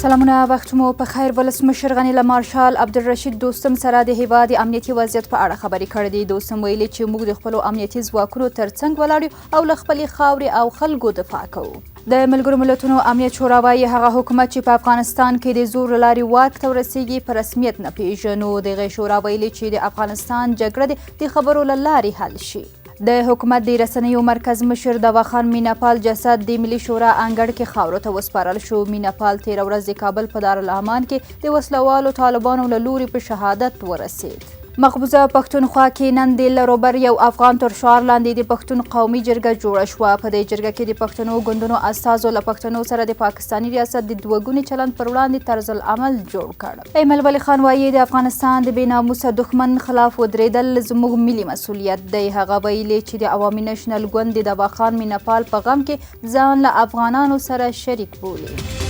سلامونه وخت مو په خیر. ولسمشر غني له مارشال عبدالرشید دوستم سره د هیواد د امنیتي وضعیت په اړه خبرې کړې دي. دوستم ویلي چې موږ د خپلو امنیتي ځواکونو ترڅنګ ولاړ یو او له خپلې خاورې او خلکو دفاع کوو. د ملګرو ملتونو امنیت شورا وایي هغه حکومت چې په افغانستان کې د زور له لارې واک ته ورسیږي په رسمیت نه پیژنو. دغې شورا ویلي چې د افغانستان جګړه د خبرو له لارې حل شي. د حکومت د رسنیو مرکز مشر دوا خان میناپال جسد د ملي شورا انګړ کې خاورو ته وسپارل شو. میناپال تېره ورځ د کابل په دارالامان کې د وسلوالو طالبانو له لوري په شهادت ورسید. مقبوضه پښتونخوا کې نن د لروبر یو افغان تر شعار لاندې د پښتون قومي جرګه جوړه شوه. په دې جرګه کې د پښتنو ګوندونو استازو له پښتنو سره د پاکستاني ریاست د دوه چلند پر وړاندې طرز العمل جوړ کړ. ایمل ولی خان وایي د افغانستان د بې ناموسه دښمن خلاف ودرېدل زموږ ملي مسؤلیت دی. هغه ویلي چې د عوامي نشنل ګوند د دوا خان میناپال په غم کې ځان له افغانانو سره شریک بولي.